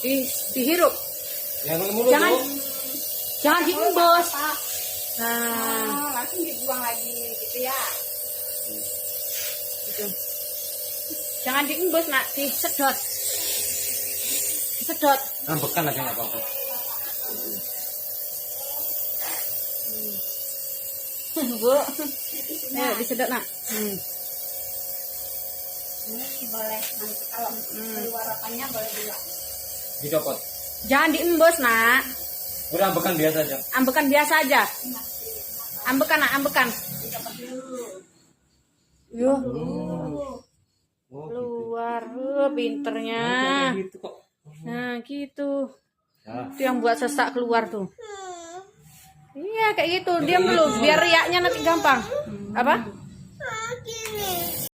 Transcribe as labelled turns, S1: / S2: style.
S1: dihirup. Jangan diembus. Nah,
S2: langsung dibuang lagi gitu ya.
S1: gitu. Jangan diembus, Nak, disedot. Disedot.
S3: Ambekan aja nggak apa-apa.
S1: Bu. Ayo disedot, Nak.
S2: Ini boleh nanti kalau keluar apanya boleh juga.
S3: Dicopot.
S1: Jangan diembus, Nak.
S3: Udah ambekan biasa aja.
S1: Ambekan biasa aja. Ambekan, Nak, ambekan. Yo,
S3: Oh,
S1: keluar. Pinternya.
S3: gitu kok.
S1: Nah, gitu.
S3: Ya.
S1: Itu yang buat sesak keluar tuh. Iya, kayak gitu. Diam dulu biar riaknya nanti gampang. Apa?